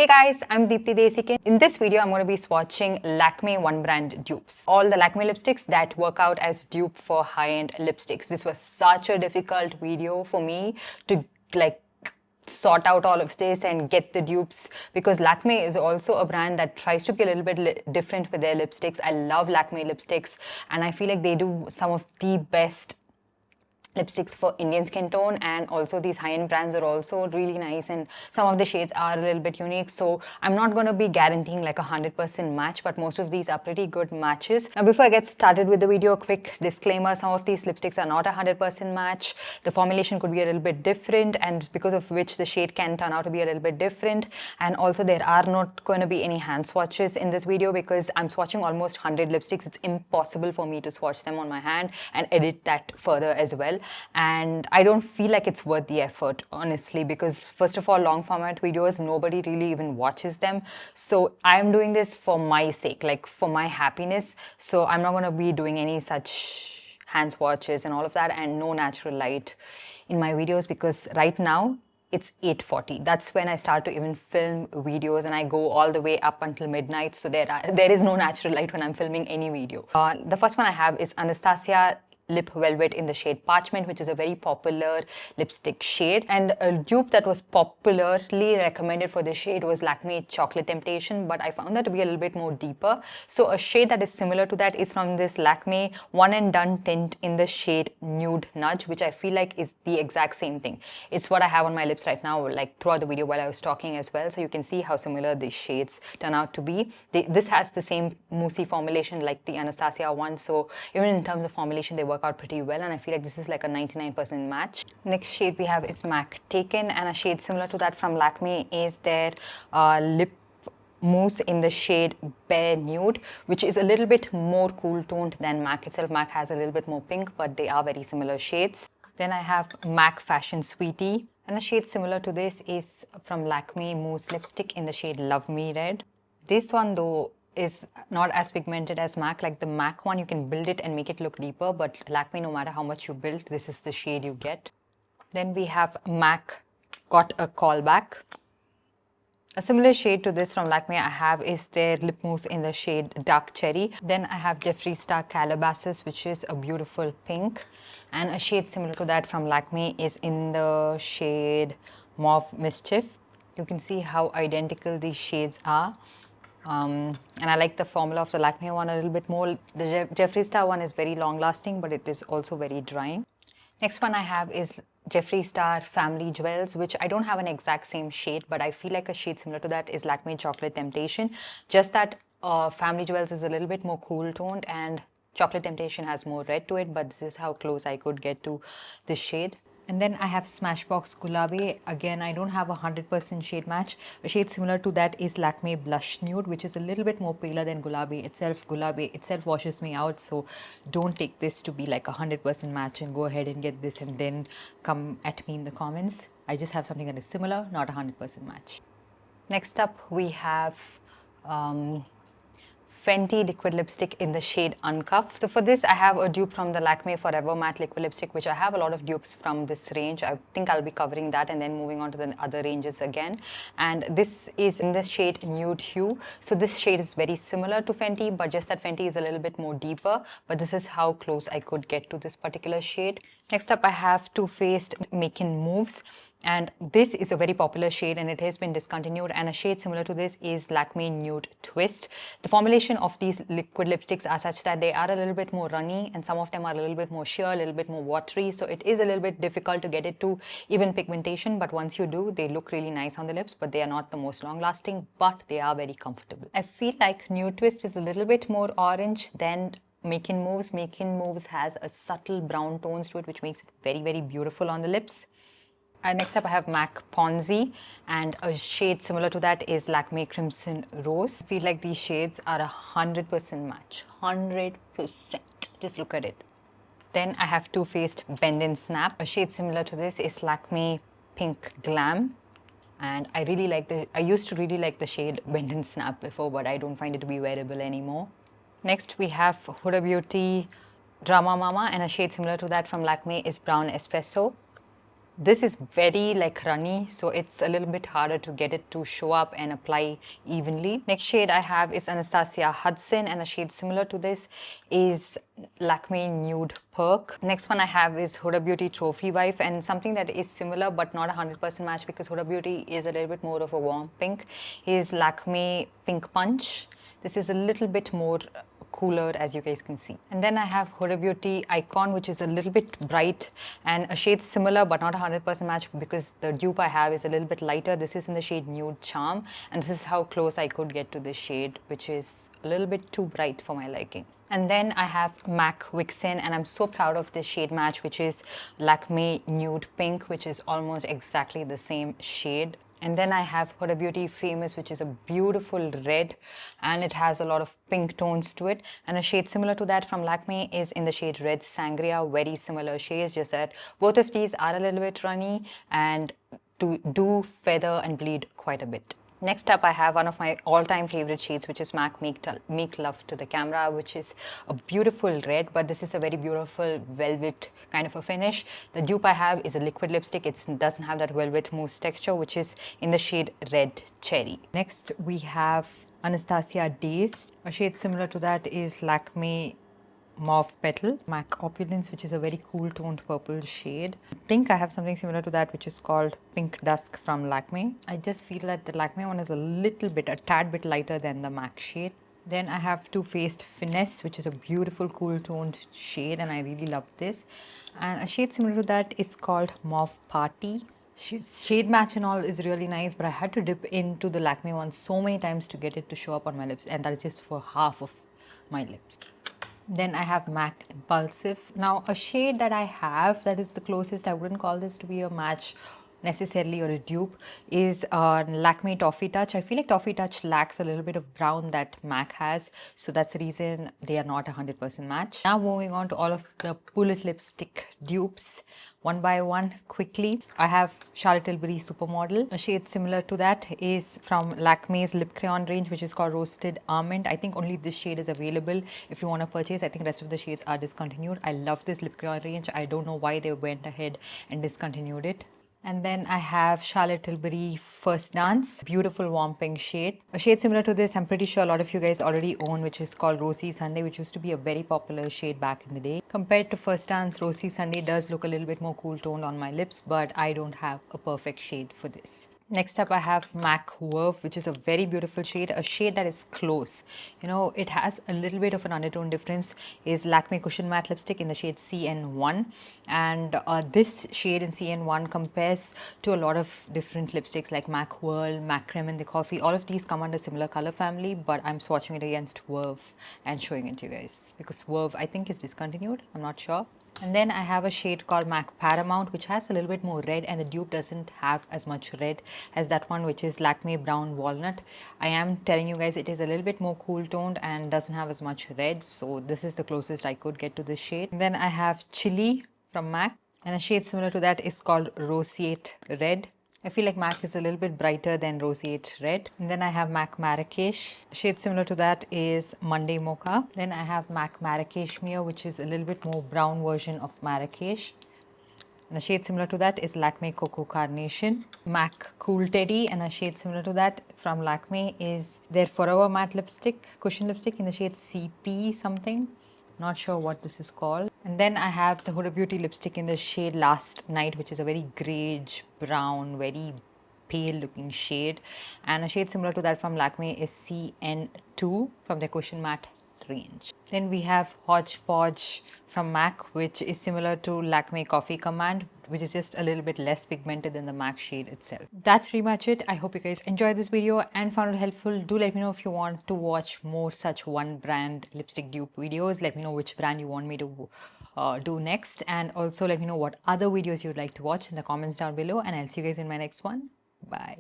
Hey guys, I'm Deepthi Desikan. In this video, I'm going to be swatching Lakme one brand dupes. All the Lakme lipsticks that work out as dupe for high-end lipsticks. This was such a difficult video for me to sort out all of this and get the dupes because Lakme is also a brand that tries to be a little bit different with their lipsticks. I love Lakme lipsticks and I feel like they do some of the best lipsticks for Indian skin tone, and also these high-end brands are also really nice and some of the shades are a little bit unique. So I'm not going to be guaranteeing like 100% match, but most of these are pretty good matches. Now before I get started with the video, quick disclaimer, some of these lipsticks are not 100% match. The formulation could be a little bit different, and because of which the shade can turn out to be a little bit different. And also there are not going to be any hand swatches in this video because I'm swatching almost 100 lipsticks. It's impossible for me to swatch them on my hand and edit that further as well. And I don't feel like it's worth the effort, honestly, because first of all, long format videos, nobody really even watches them. So I'm doing this for my sake, like for my happiness. So I'm not going to be doing any such hand swatches and all of that, and no natural light in my videos because right now it's 8:40. That's when I start to even film videos, and I go all the way up until midnight. So there is no natural light when I'm filming any video. The first one I have is Anastasia Lip Velvet in the shade Parchment, which is a very popular lipstick shade. And a dupe that was popularly recommended for this shade was Lakme Chocolate Temptation, but I found that to be a little bit more deeper. So a shade that is similar to that is from this Lakme One and Done tint in the shade Nude Nudge, which I feel like is the exact same thing. It's what I have on my lips right now, like throughout the video while I was talking as well. So you can see how similar these shades turn out to be. This has the same moussey formulation like the Anastasia one. So even in terms of formulation, they work out pretty well, and I feel like this is like a 99% match. Next shade we have is MAC Taken, and a shade similar to that from Lakme is their lip mousse in the shade Bare Nude, which is a little bit more cool toned than MAC itself. MAC has a little bit more pink, but they are very similar shades. Then I have MAC Fashion Sweetie, and a shade similar to this is from Lakme Mousse Lipstick in the shade Love Me Red. This one though is not as pigmented as MAC. Like the MAC one, you can build it and make it look deeper, but Lakme, no matter how much you build, this is the shade you get. Then we have MAC Got a Callback. A similar shade to this from Lakme I have is their lip mousse in the shade Dark Cherry. Then I have Jefree Star Calabasas, which is a beautiful pink. And a shade similar to that from Lakme is in the shade Mauve Mischief. You can see how identical these shades are. And I like the formula of the Lakme one a little bit more. The Jefree Star one is very long lasting, but it is also very drying. Next one I have is Jefree Star Family Jewels, which I don't have an exact same shade, but I feel like a shade similar to that is Lakme Chocolate Temptation. Just that Family Jewels is a little bit more cool toned and Chocolate Temptation has more red to it, but this is how close I could get to this shade. And then I have Smashbox Gulabae. Again, I don't have a 100% shade match. A shade similar to that is Lakme Blush Nude, which is a little bit more paler than Gulabae itself. Gulabae itself washes me out, so don't take this to be like a 100% match and go ahead and get this and then come at me in the comments. I just have something that is similar, not a 100% match. Next up, we have Fenty liquid lipstick in the shade Uncuffed. So for this, I have a dupe from the Lakme Forever Matte liquid lipstick, which I have a lot of dupes from this range. I think I'll be covering that and then moving on to the other ranges again. And this is in the shade Nude Hue. So this shade is very similar to Fenty, but just that Fenty is a little bit more deeper. But this is how close I could get to this particular shade. Next up, I have Too Faced Makin Moves. And this is a very popular shade and it has been discontinued, and a shade similar to this is Lakme Nude Twist. The formulation of these liquid lipsticks are such that they are a little bit more runny and some of them are a little bit more sheer, a little bit more watery, so it is a little bit difficult to get it to even pigmentation, but once you do, they look really nice on the lips, but they are not the most long lasting, but they are very comfortable. I feel like Nude Twist is a little bit more orange than Makin Moves. Makin Moves has a subtle brown tones to it, which makes it very, very beautiful on the lips. Next up, I have MAC Poncy, and a shade similar to that is Lakme Crimson Rose. I feel like these shades are 100% match. 100%. Just look at it. Then I have Too Faced Bend and Snap. A shade similar to this is Lakme Pink Glam. And I used to really like the shade Bend and Snap before, but I don't find it to be wearable anymore. Next, we have Huda Beauty Drama Mama, and a shade similar to that from Lakme is Brown Espresso. This is very like runny, so it's a little bit harder to get it to show up and apply evenly. Next shade I have is Anastasia Hudson, and a shade similar to this is Lakme Nude Perk. Next one I have is Huda Beauty Trophy Wife, and something that is similar but not 100% match because Huda Beauty is a little bit more of a warm pink is Lakme Pink Punch. This is a little bit more cooler, as you guys can see. And then I have Huda Beauty Icon, which is a little bit bright and a shade similar but not 100% match because the dupe I have is a little bit lighter. This is in the shade Nude Charm, and this is how close I could get to this shade, which is a little bit too bright for my liking. And then I have MAC Vixen, and I'm so proud of this shade match, which is Lakme Nude Pink, which is almost exactly the same shade. And then I have Huda Beauty Famous, which is a beautiful red, and it has a lot of pink tones to it. And a shade similar to that from Lakme is in the shade Red Sangria. Very similar shades, just that both of these are a little bit runny and do feather and bleed quite a bit. Next up, I have one of my all-time favorite shades, which is MAC Make Love to the Camera, which is a beautiful red, but this is a very beautiful velvet kind of a finish. The dupe I have is a liquid lipstick. It doesn't have that velvet mousse texture, which is in the shade Red Cherry. Next, we have Anastasia Dazed. A shade similar to that is Lakme Mauve Petal, MAC Opulence, which is a very cool toned purple shade. I think I have something similar to that, which is called Pink Dusk from Lakme. I just feel that the Lakme one is a tad bit lighter than the MAC shade. Then I have Faced Finesse, which is a beautiful cool toned shade, and I really love this. And a shade similar to that is called Mauve Party. Shade match and all is really nice, but I had to dip into the Lakme one so many times to get it to show up on my lips, and that is just for half of my lips. Then I have MAC Impulsive. Now, a shade that I have that is the closest, I wouldn't call this to be a match necessarily or a dupe, is Lakme Toffee Touch. I feel like Toffee Touch lacks a little bit of brown that MAC has, so that's the reason they are not 100% match. Now moving on to all of the bullet lipstick dupes, one by one quickly. I have Charlotte Tilbury Supermodel. A shade similar to that is from Lakme's lip crayon range, which is called Roasted Almond. I think only this shade is available if you want to purchase. I think the rest of the shades are discontinued. I love this lip crayon range. I don't know why they went ahead and discontinued it. And then I have Charlotte Tilbury First Dance, beautiful warm pink shade. A shade similar to this, I'm pretty sure a lot of you guys already own, which is called Rosy Sunday, which used to be a very popular shade back in the day. Compared to First Dance, Rosy Sunday does look a little bit more cool toned on my lips, but I don't have a perfect shade for this. Next up, I have MAC Verve, which is a very beautiful shade, a shade that is close. You know, it has a little bit of an undertone difference, is Lakme Cushion Matte Lipstick in the shade CN1. And this shade in CN1 compares to a lot of different lipsticks like MAC Whirl, MAC Creme and the Coffee. All of these come under similar color family, but I'm swatching it against Verve and showing it to you guys. Because Verve, I think, is discontinued. I'm not sure. And then I have a shade called MAC Paramount, which has a little bit more red, and the dupe doesn't have as much red as that one, which is Lakme Brown Walnut. I am telling you guys, it is a little bit more cool toned and doesn't have as much red, so this is the closest I could get to this shade. And then I have Chili from MAC, and a shade similar to that is called Roseate Red. I feel like MAC is a little bit brighter than Roseate Red. And then I have MAC Marrakesh. A shade similar to that is Monday Mocha. Then I have MAC Marrakesh Mere, which is a little bit more brown version of Marrakesh. And a shade similar to that is Lakme Cocoa Carnation. MAC Cool Teddy, and a shade similar to that from Lakme is their Forever Matte Lipstick, Cushion Lipstick in the shade CP something. Not sure what this is called. And then I have the Huda Beauty lipstick in the shade Last Night, which is a very greyish brown, very pale looking shade. And a shade similar to that from Lakme is CN2 from their Cushion Matte range. Then we have Hodge Podge from MAC, which is similar to Lakme Coffee Command, which is just a little bit less pigmented than the MAC shade itself. That's pretty much it. I hope you guys enjoyed this video and found it helpful. Do let me know if you want to watch more such one brand lipstick dupe videos. Let me know which brand you want me to do next, and also let me know what other videos you would like to watch in the comments down below, and I'll see you guys in my next one. Bye.